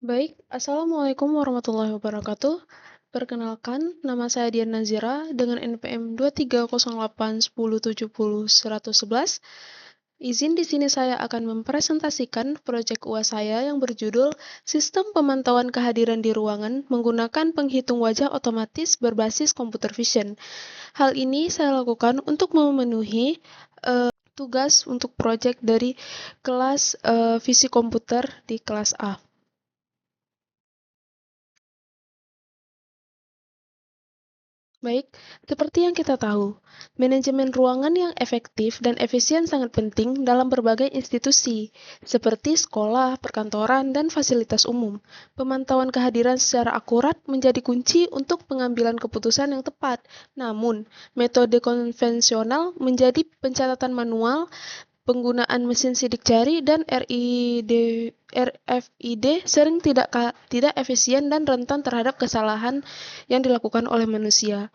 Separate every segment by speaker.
Speaker 1: Baik, Assalamualaikum warahmatullahi wabarakatuh. Perkenalkan, nama saya Dian Nazira dengan NPM 2308107011. Izin di sini saya akan mempresentasikan proyek UAS saya yang berjudul Sistem Pemantauan Kehadiran di Ruangan menggunakan penghitung wajah otomatis berbasis computer vision. Hal ini saya lakukan untuk memenuhi tugas untuk proyek dari kelas fisik komputer di kelas A. Baik, seperti yang kita tahu, manajemen ruangan yang efektif dan efisien sangat penting dalam berbagai institusi, seperti sekolah, perkantoran, dan fasilitas umum. Pemantauan kehadiran secara akurat menjadi kunci untuk pengambilan keputusan yang tepat. Namun, metode konvensional menjadi pencatatan manual, penggunaan mesin sidik jari, dan RFID sering tidak efisien dan rentan terhadap kesalahan yang dilakukan oleh manusia.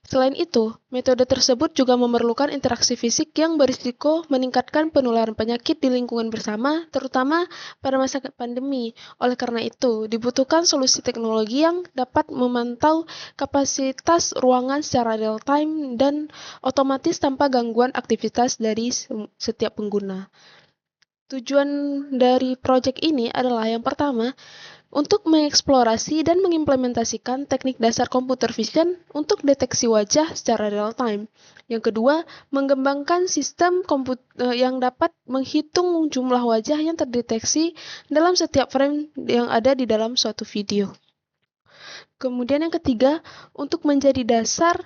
Speaker 1: Selain itu, metode tersebut juga memerlukan interaksi fisik yang berisiko meningkatkan penularan penyakit di lingkungan bersama, terutama pada masa pandemi. Oleh karena itu, dibutuhkan solusi teknologi yang dapat memantau kapasitas ruangan secara real-time dan otomatis tanpa gangguan aktivitas dari setiap pengguna. Tujuan dari proyek ini adalah yang pertama, untuk mengeksplorasi dan mengimplementasikan teknik dasar computer vision untuk deteksi wajah secara real-time. Yang kedua, mengembangkan sistem yang dapat menghitung jumlah wajah yang terdeteksi dalam setiap frame yang ada di dalam suatu video. Kemudian yang ketiga, untuk menjadi dasar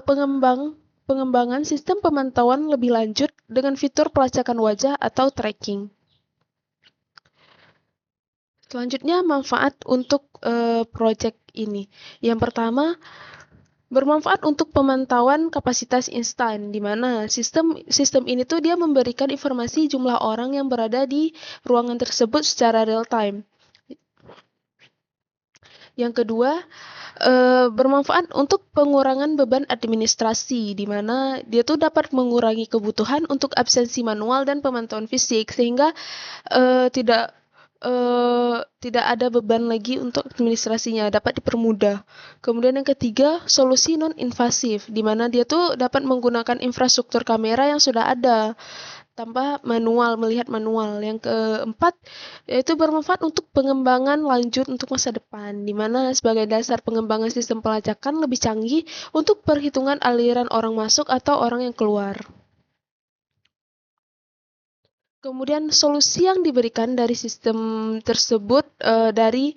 Speaker 1: pengembangan sistem pemantauan lebih lanjut dengan fitur pelacakan wajah atau tracking. Selanjutnya, manfaat untuk proyek ini. Yang pertama, bermanfaat untuk pemantauan kapasitas instan, di mana sistem ini tuh dia memberikan informasi jumlah orang yang berada di ruangan tersebut secara real time. Yang kedua, bermanfaat untuk pengurangan beban administrasi, di mana dia tuh dapat mengurangi kebutuhan untuk absensi manual dan pemantauan fisik, sehingga tidak ada beban lagi untuk administrasinya, dapat dipermudah. Kemudian yang ketiga, solusi non-invasif, di mana dia tuh dapat menggunakan infrastruktur kamera yang sudah ada, tanpa melihat manual. Yang keempat, yaitu bermanfaat untuk pengembangan lanjut untuk masa depan, di mana sebagai dasar pengembangan sistem pelacakan lebih canggih untuk perhitungan aliran orang masuk atau orang yang keluar. Kemudian solusi yang diberikan dari sistem tersebut dari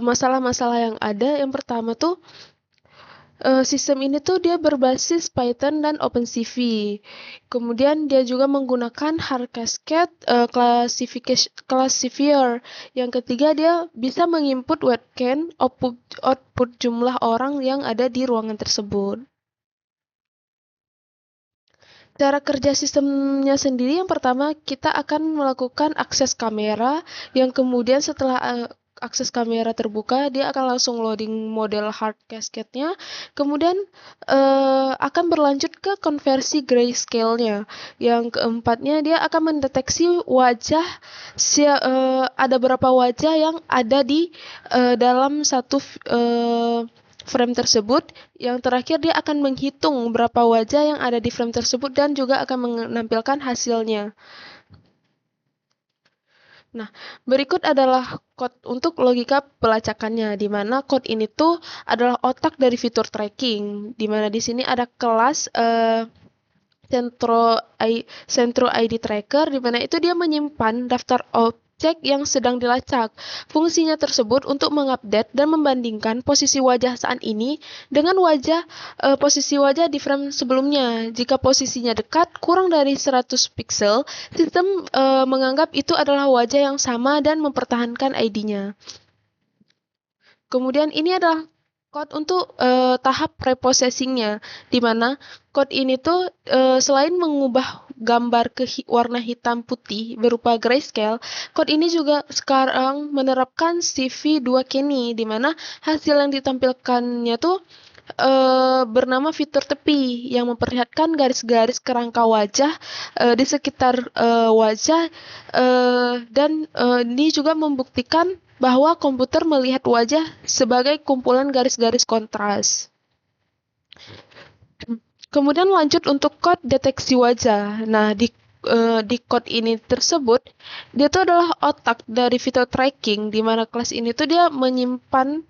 Speaker 1: masalah-masalah yang ada, yang pertama tuh sistem ini tuh dia berbasis Python dan OpenCV. Kemudian dia juga menggunakan Hardcascade classifier. Yang ketiga, dia bisa menginput webcam output jumlah orang yang ada di ruangan tersebut. Cara kerja sistemnya sendiri, yang pertama kita akan melakukan akses kamera, yang kemudian setelah akses kamera terbuka, dia akan langsung loading model hard cascade-nya, kemudian akan berlanjut ke konversi grayscale-nya. Yang keempatnya, dia akan mendeteksi wajah, ada berapa wajah yang ada di dalam satu frame tersebut. Yang terakhir, dia akan menghitung berapa wajah yang ada di frame tersebut dan juga akan menampilkan hasilnya. Nah, berikut adalah code untuk logika pelacakannya, di mana code ini tuh adalah otak dari fitur tracking, di mana di sini ada kelas Centro ID Tracker, di mana itu dia menyimpan daftar objek yang sedang dilacak. Fungsinya tersebut untuk mengupdate dan membandingkan posisi wajah saat ini dengan posisi wajah di frame sebelumnya. Jika posisinya dekat, kurang dari 100 pixel, sistem menganggap itu adalah wajah yang sama dan mempertahankan ID-nya. Kemudian ini adalah code untuk tahap preprocessing-nya, di mana code ini tuh selain mengubah gambar ke warna hitam putih berupa grayscale, code ini juga sekarang menerapkan CV2 Kenny, di mana hasil yang ditampilkannya tuh bernama fitur tepi yang memperlihatkan garis-garis kerangka wajah di sekitar wajah dan ini juga membuktikan bahwa komputer melihat wajah sebagai kumpulan garis-garis kontras. Kemudian lanjut untuk kod deteksi wajah. Nah, di kod ini tersebut, dia itu adalah otak dari fitur tracking, di mana kelas ini tuh dia menyimpan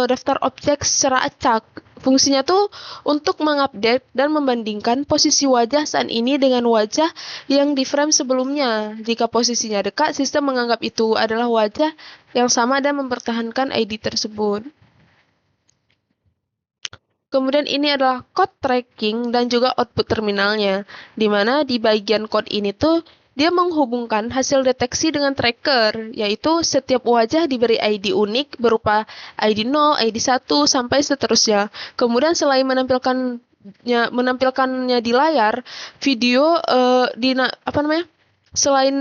Speaker 1: daftar objek secara acak. Fungsinya tuh untuk mengupdate dan membandingkan posisi wajah saat ini dengan wajah yang di frame sebelumnya. Jika posisinya dekat, sistem menganggap itu adalah wajah yang sama dan mempertahankan ID tersebut. Kemudian ini adalah code tracking dan juga output terminalnya, di mana di bagian code ini tuh dia menghubungkan hasil deteksi dengan tracker, yaitu setiap wajah diberi ID unik berupa ID 0, ID 1, sampai seterusnya. Kemudian selain menampilkannya di layar, video selain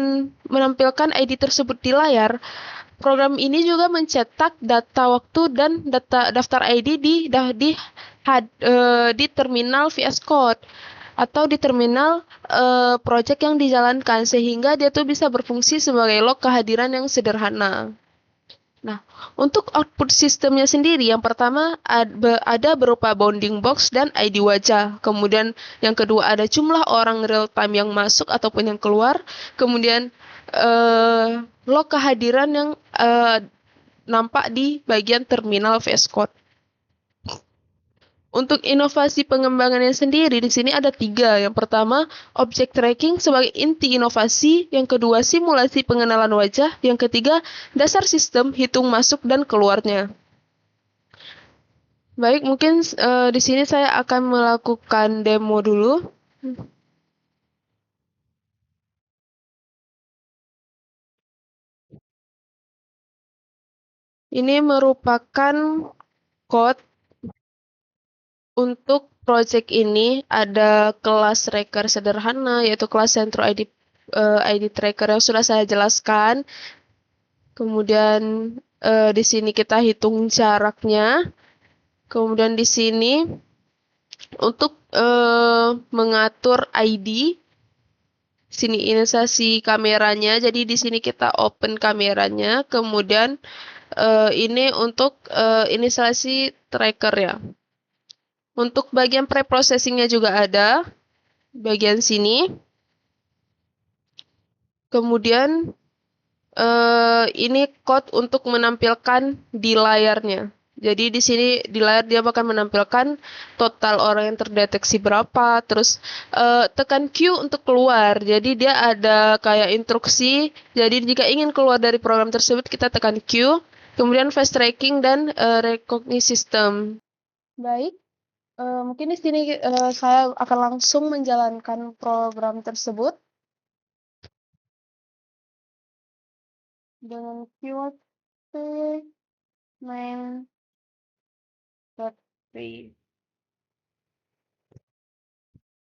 Speaker 1: menampilkan ID tersebut di layar, program ini juga mencetak data waktu dan daftar ID di terminal VS Code atau di terminal project yang dijalankan, sehingga dia tuh bisa berfungsi sebagai log kehadiran yang sederhana. Nah, untuk output sistemnya sendiri, yang pertama ada berupa bounding box dan ID wajah. Kemudian yang kedua ada jumlah orang real time yang masuk ataupun yang keluar. Kemudian log kehadiran yang nampak di bagian terminal VS Code. Untuk inovasi pengembangannya sendiri, di sini ada 3. Yang pertama, object tracking sebagai inti inovasi. Yang kedua, simulasi pengenalan wajah. Yang ketiga, dasar sistem hitung masuk dan keluarnya. Baik, mungkin di sini saya akan melakukan demo dulu. Ini merupakan code untuk project ini. Ada kelas tracker sederhana, yaitu kelas Centro ID tracker yang sudah saya jelaskan. Kemudian di sini kita hitung jaraknya. Kemudian di sini untuk mengatur ID, sini inisiasi kameranya. Jadi di sini kita open kameranya. Kemudian ini untuk inisiasi tracker ya. Untuk bagian preprocessingnya juga ada, bagian sini. Kemudian ini code untuk menampilkan di layarnya. Jadi di sini di layar dia akan menampilkan total orang yang terdeteksi berapa, terus tekan Q untuk keluar. Jadi dia ada kayak instruksi. Jadi jika ingin keluar dari program tersebut kita tekan Q. Kemudian face tracking dan recognition system. Baik. Mungkin di sini saya akan langsung menjalankan program tersebut dengan keyword main.3.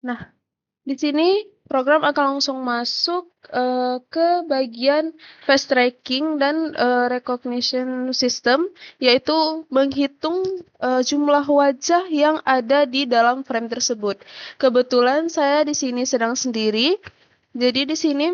Speaker 1: Nah, di sini program akan langsung masuk ke bagian face tracking dan recognition system, yaitu menghitung jumlah wajah yang ada di dalam frame tersebut. Kebetulan saya di sini sedang sendiri, jadi di sini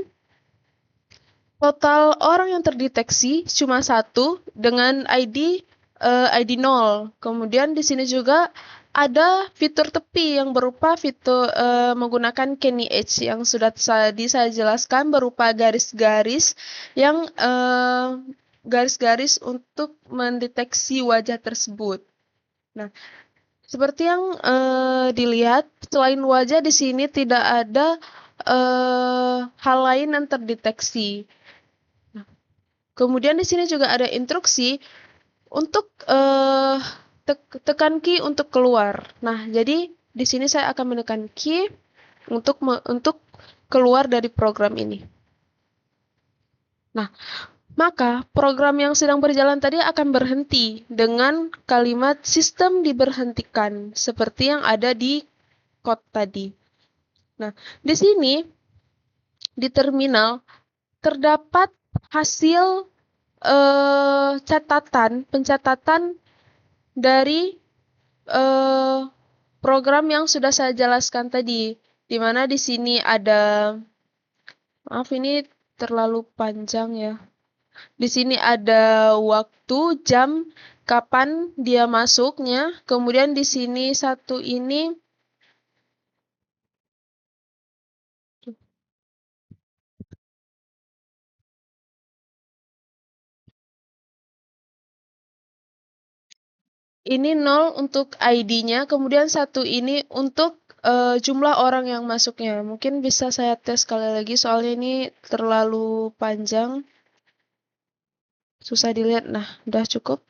Speaker 1: total orang yang terdeteksi cuma 1 dengan ID 0. Kemudian di sini juga ada fitur tepi yang berupa fitur menggunakan Kenny Edge yang sudah saya jelaskan, berupa garis-garis yang garis-garis untuk mendeteksi wajah tersebut. Nah, seperti yang dilihat, selain wajah di sini tidak ada hal lain yang terdeteksi. Kemudian di sini juga ada instruksi untuk tekan key untuk keluar. Nah, jadi di sini saya akan menekan key untuk keluar dari program ini. Nah, maka program yang sedang berjalan tadi akan berhenti dengan kalimat sistem diberhentikan seperti yang ada di code tadi. Nah, di sini di terminal terdapat hasil pencatatan dari program yang sudah saya jelaskan tadi, di mana di sini ada, maaf ini terlalu panjang ya. Di sini ada waktu, jam, kapan dia masuknya, kemudian di sini satu ini 0 untuk ID-nya, kemudian satu ini untuk jumlah orang yang masuknya. Mungkin bisa saya tes sekali lagi, soalnya ini terlalu panjang. Susah dilihat. Nah, udah cukup.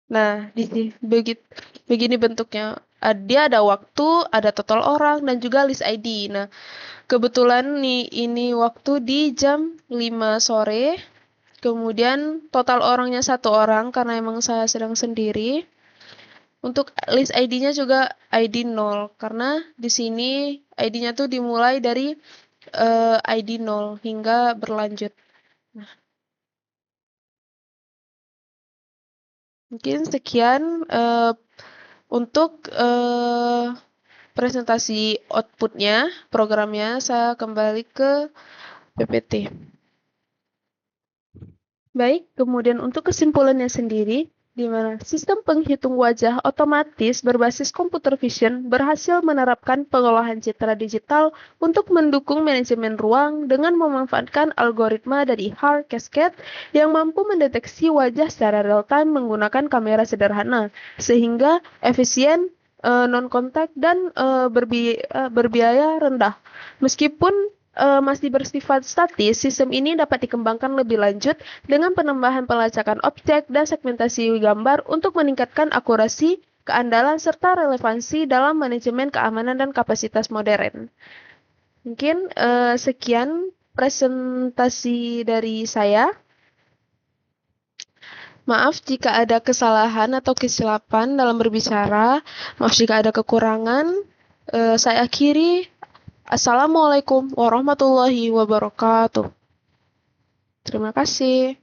Speaker 1: Nah, begini bentuknya. Dia ada waktu, ada total orang, dan juga list ID. Nah, kebetulan nih ini waktu di jam 5 sore. Kemudian total orangnya 1 orang karena emang saya sedang sendiri. Untuk list ID-nya juga ID 0 karena di sini ID-nya tuh dimulai dari ID 0 hingga berlanjut. Nah, mungkin sekian untuk presentasi outputnya, programnya. Saya kembali ke PPT. Baik, kemudian untuk kesimpulannya sendiri, di mana sistem penghitung wajah otomatis berbasis computer vision berhasil menerapkan pengolahan citra digital untuk mendukung manajemen ruang dengan memanfaatkan algoritma dari Hard Cascade yang mampu mendeteksi wajah secara real-time menggunakan kamera sederhana, sehingga efisien, non-kontak, dan berbiaya rendah. Meskipun masih bersifat statis, sistem ini dapat dikembangkan lebih lanjut dengan penambahan pelacakan objek dan segmentasi gambar untuk meningkatkan akurasi, keandalan, serta relevansi dalam manajemen keamanan dan kapasitas modern. Mungkin sekian presentasi dari saya. Maaf jika ada kesalahan atau kesilapan dalam berbicara. Maaf jika ada kekurangan. Saya akhiri. Assalamualaikum warahmatullahi wabarakatuh. Terima kasih.